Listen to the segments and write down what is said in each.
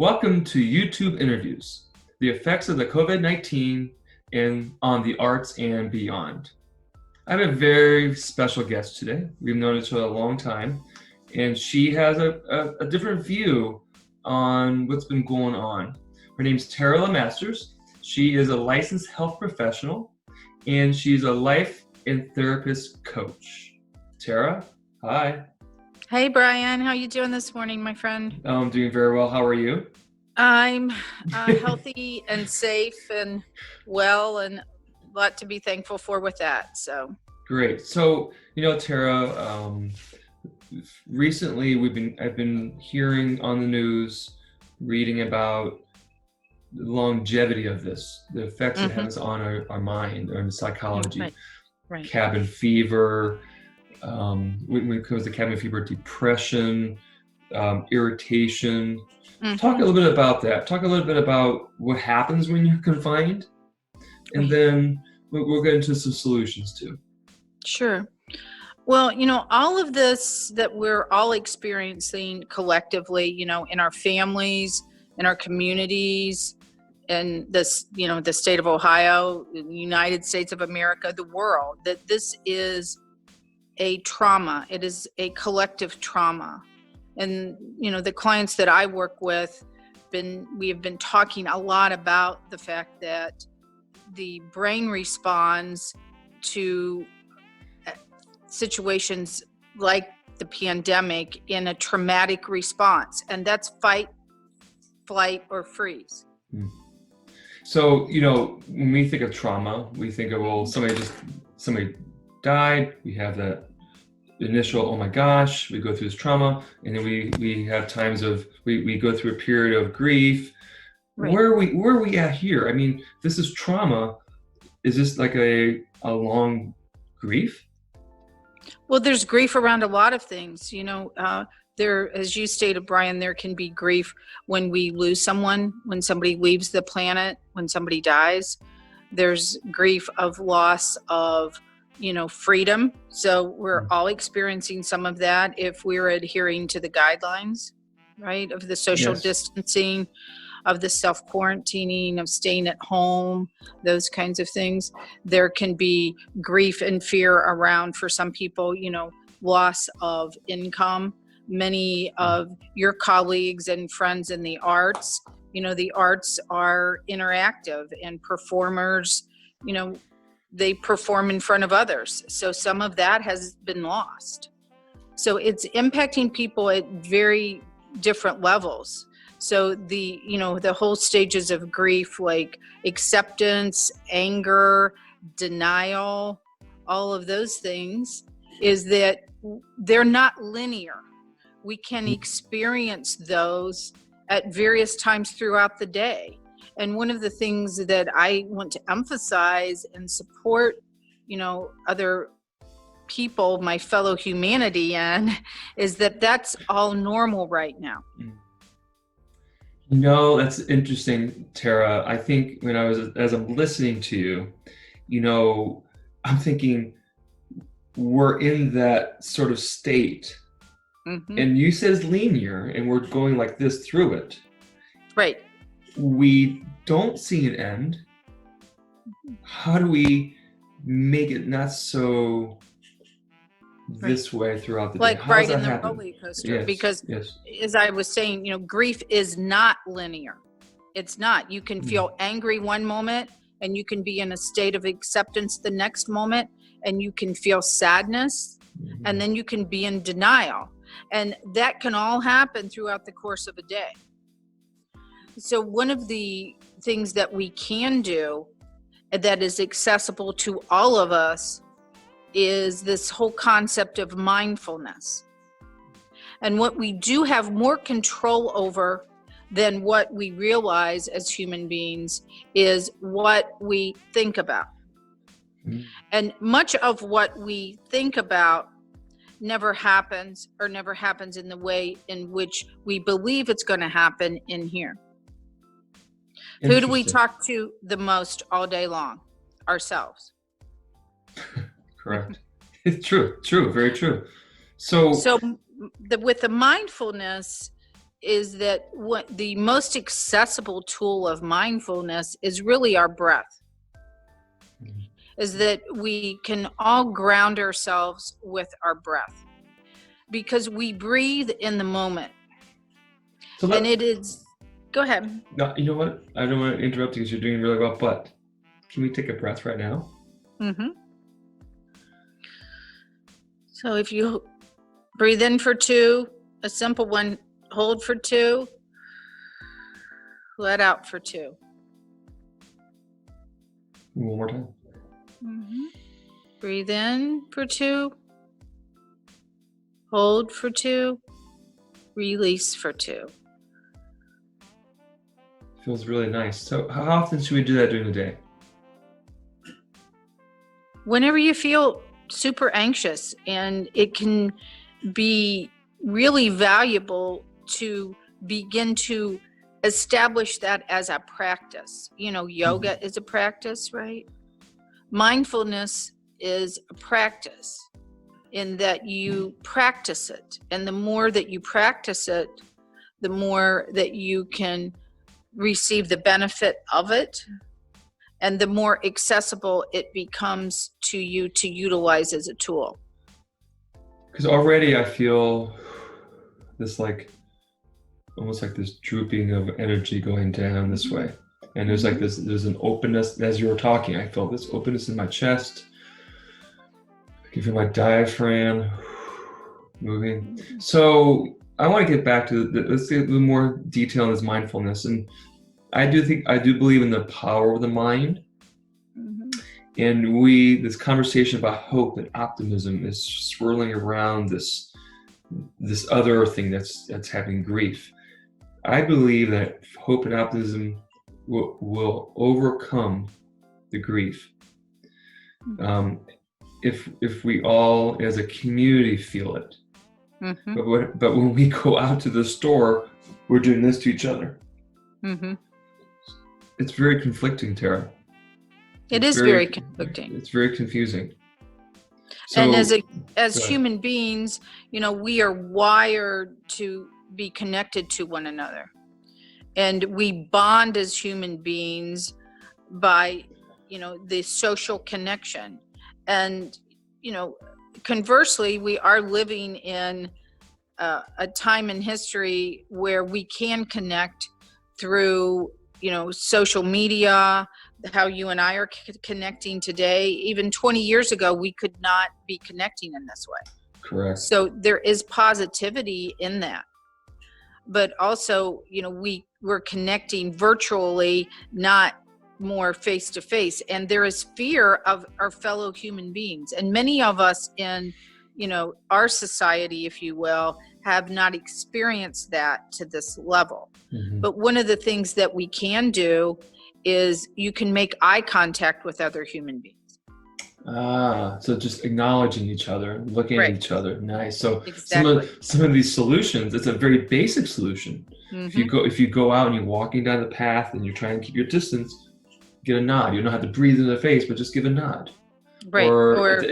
Welcome to YouTube Interviews, the effects of the COVID-19 and on the arts and beyond. I have a very special guest today. We've known each other a long time, and she has a different view on what's been going on. Her name's Tara Masters. She is a licensed health professional, and she's a life and therapist coach. Tara, hi. Hey, Brian. How you doing this morning, my friend? I'm doing very well. How are you? I'm healthy and safe and well, and a lot to be thankful for with that. So great. So, Tara, recently I've been hearing on the news, reading about the longevity of this, the effects it has on our mind, on the psychology, right. Cabin fever, when it comes to cabin fever, depression, irritation. Talk a little bit about that. Talk a little bit about what happens when you're confined, and then we'll get into some solutions too. Sure. Well, all of this that we're all experiencing collectively, in our families, in our communities, in this, the state of Ohio, the United States of America, the world, that this is a trauma. It is a collective trauma. And, the clients that I work with, we have been talking a lot about the fact that the brain responds to situations like the pandemic in a traumatic response, and that's fight, flight, or freeze. So, when we think of trauma, we think of, well, somebody died, we have that initial, oh my gosh, we go through this trauma, and then we have times of, we go through a period of grief. Right. Where are we at here? I mean, this is trauma. Is this like a long grief? Well, there's grief around a lot of things. There, as you stated, Brian, there can be grief when we lose someone, when somebody leaves the planet, when somebody dies. There's grief of loss of, freedom. So we're all experiencing some of that if we're adhering to the guidelines, right, of the social distancing, of the self-quarantining, of staying at home, those kinds of things. There can be grief and fear around, for some people, loss of income. Many of your colleagues and friends in the arts, the arts are interactive, and performers, they perform in front of others. So some of that has been lost. So it's impacting people at very different levels. So the whole stages of grief, like acceptance, anger, denial, all of those things, is that they're not linear. We can experience those at various times throughout the day. And one of the things that I want to emphasize and support, other people, my fellow humanity in, is that that's all normal right now. That's interesting, Tara. I think as I'm listening to you, I'm thinking we're in that sort of state. And you said it's linear, and we're going like this through it. Right. We don't see an end. How do we make it not so this way throughout the day? Like right in the roller coaster. Yes, because as I was saying, grief is not linear. It's not. You can feel angry one moment, and you can be in a state of acceptance the next moment, and you can feel sadness, and then you can be in denial. And that can all happen throughout the course of a day. So one of the things that we can do that is accessible to all of us is this whole concept of mindfulness. And what we do have more control over than what we realize as human beings is what we think about. And much of what we think about never happens, or never happens in the way in which we believe it's going to happen in here. Who do we talk to the most all day long? Ourselves. Correct. It's true, very true. So with the mindfulness, is that what the most accessible tool of mindfulness is really our breath. Is that we can all ground ourselves with our breath, because we breathe in the moment. So And it is, go ahead. no, you know what? I don't want to interrupt you because you're doing really well, but can we take a breath right now? Mm-hmm. So if you breathe in for 2, a simple one, hold for 2, let out for 2. One more time. Mm-hmm. Breathe in for 2, hold for 2, release for 2. Feels really nice. So how often should we do that during the day? Whenever you feel super anxious, and it can be really valuable to begin to establish that as a practice. Yoga is a practice, right? Mindfulness is a practice in that you practice it. And the more that you practice it, the more that you can receive the benefit of it, and the more accessible it becomes to you to utilize as a tool. Because already I feel this almost like this drooping of energy going down this way. And there's like there's an openness. As you were talking, I felt this openness in my chest. I can feel my diaphragm moving. So I want to get back to let's get a little more detail on this mindfulness. And I do believe in the power of the mind. And this conversation about hope and optimism is swirling around this other thing that's having grief. I believe that hope and optimism will overcome the grief. If we all as a community feel it. But when we go out to the store, we're doing this to each other. It's very conflicting, Tara. It is very conflicting. It's very confusing. So, and as human beings, we are wired to be connected to one another. And we bond as human beings by, the social connection. And, conversely, we are living in a time in history where we can connect through, social media, how you and I are connecting today. Even 20 years ago, we could not be connecting in this way. Correct. So there is positivity in that. But also, we're connecting virtually, not more face to face. And there is fear of our fellow human beings. And many of us in, our society, if you will, have not experienced that to this level. But one of the things that we can do is you can make eye contact with other human beings. So just acknowledging each other, looking at each other. Nice. So exactly. some of these solutions, it's a very basic solution. If you go out and you're walking down the path and you're trying to keep your distance, get a nod. You don't have to breathe in the face, but just give a nod. Right. Or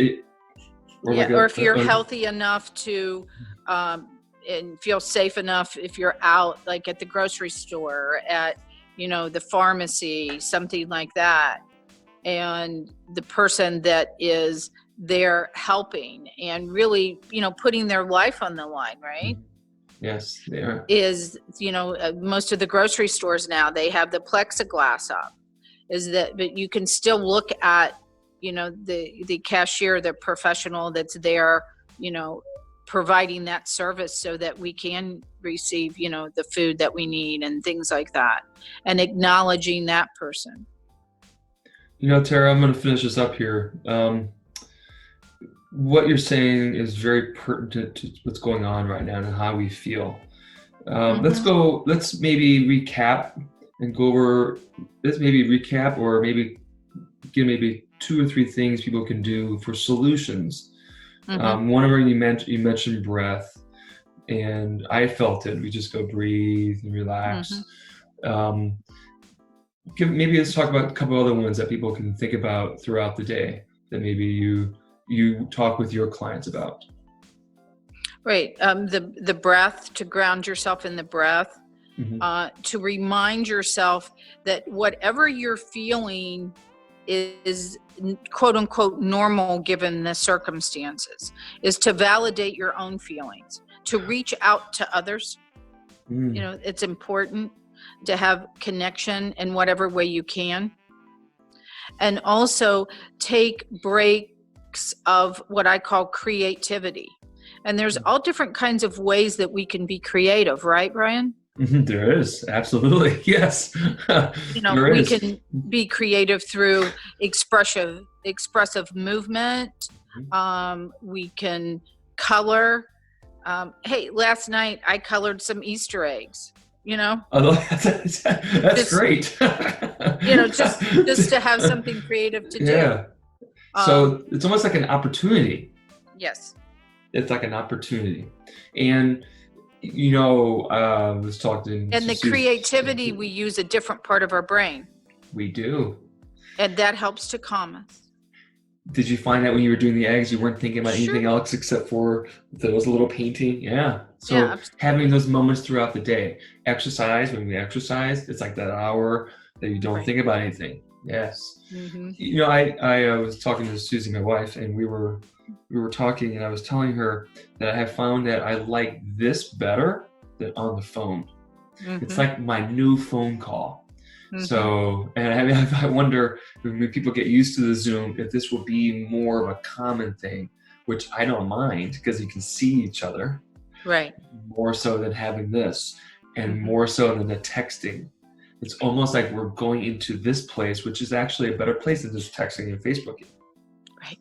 if you're healthy enough to and feel safe enough, if you're out like at the grocery store, at the pharmacy, something like that, and the person that is there helping and really putting their life on the line, right? Yes, they are. Is most of the grocery stores now, they have the plexiglass up, but you can still look at the cashier, the professional that's there providing that service so that we can receive, the food that we need and things like that, and acknowledging that person. Tara, I'm going to finish this up here. What you're saying is very pertinent to what's going on right now and how we feel. Let's maybe recap and go over, or maybe give maybe 2 or 3 things people can do for solutions. One of them you mentioned breath, and I felt it. We just go breathe and relax. Maybe let's talk about a couple other ones that people can think about throughout the day that maybe you talk with your clients about. Right. The breath, to ground yourself in the breath, to remind yourself that whatever you're feeling is quote unquote normal given the circumstances, is to validate your own feelings, to reach out to others. You know, it's important to have connection in whatever way you can. And also take breaks of what I call creativity. And there's all different kinds of ways that we can be creative, right, Brian? There is, absolutely, yes. You know, There we is. can be creative through expressive movement. We can color. Hey, last night I colored some Easter eggs. You know, Although that's great. You know, just to have something creative to do. Yeah. So it's almost like an opportunity. Yes. It's like an opportunity. And, you know, I was talking. And the creativity, we use a different part of our brain. We do. And that helps to calm us. Did you find that when you were doing the eggs, you weren't thinking about anything else except for those little painting? Yeah. So having those moments throughout the day. Exercise, when we exercise, it's like that hour that you don't think about anything. Yes. You know, I was talking to Susie, my wife, and we were talking, and I was telling her that I have found that I like this better than on the phone. It's like my new phone call. So, and I wonder when people get used to the Zoom, if this will be more of a common thing, which I don't mind because you can see each other. Right. More so than having this, and more so than the texting. It's almost like we're going into this place, which is actually a better place than just texting and Facebooking. Right.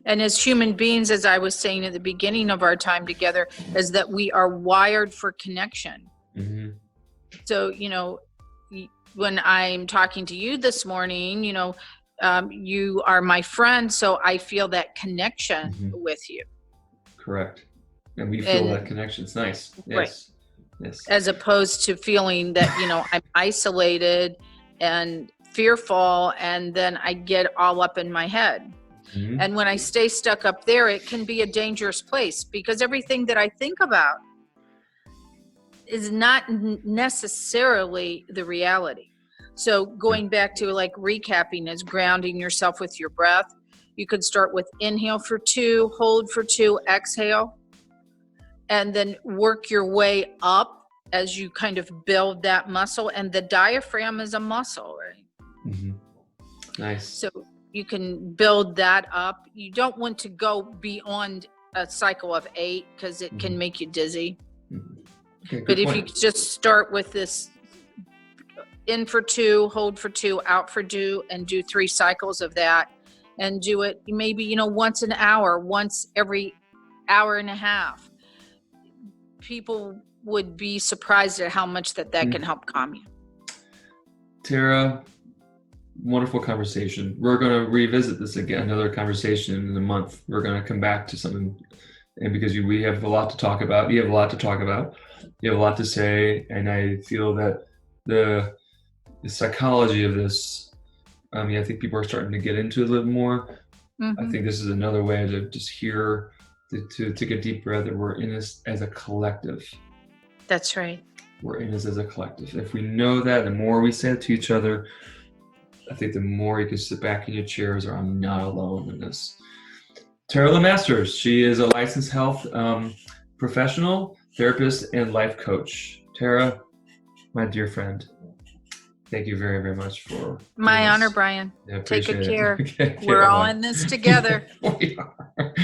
And as human beings, as I was saying at the beginning of our time together, is that we are wired for connection. So, you know, when I'm talking to you this morning, you know, you are my friend, so I feel that connection with you. Correct. And we feel that connection. It's nice. Yes. Right. Yes. As opposed to feeling that, you know, I'm isolated and fearful, and then I get all up in my head. And when I stay stuck up there, it can be a dangerous place, because everything that I think about is not necessarily the reality. So going back to like recapping is grounding yourself with your breath. You could start with inhale for 2, hold for 2, exhale, and then work your way up as you kind of build that muscle. And the diaphragm is a muscle, right? Nice. So you can build that up. You don't want to go beyond a cycle of 8 because it can make you dizzy. Okay, but if point. you just start with this in for 2, hold for 2, out for 2, and do 3 cycles of that, and do it maybe, you know, once an hour, once every hour and a half, people would be surprised at how much that can help calm you. Tara, wonderful conversation. We're going to revisit this again, another conversation in a month. We're going to come back to something, and because we have a lot to talk about, you have a lot to talk about, you have a lot to say, and I feel that the psychology of this, I mean, I think people are starting to get into it a little more. I think this is another way to just hear, to take a deep breath, that we're in this as a collective. That's right. We're in this as a collective. If we know that, the more we say it to each other, I think the more you can sit back in your chairs, or I'm not alone in this. Tara LeMasters, she is a licensed health professional, therapist, and life coach. Tara, my dear friend, thank you very, very much for my honor, Brian. Yeah, take good it. care. Okay, We're all in this together. We are.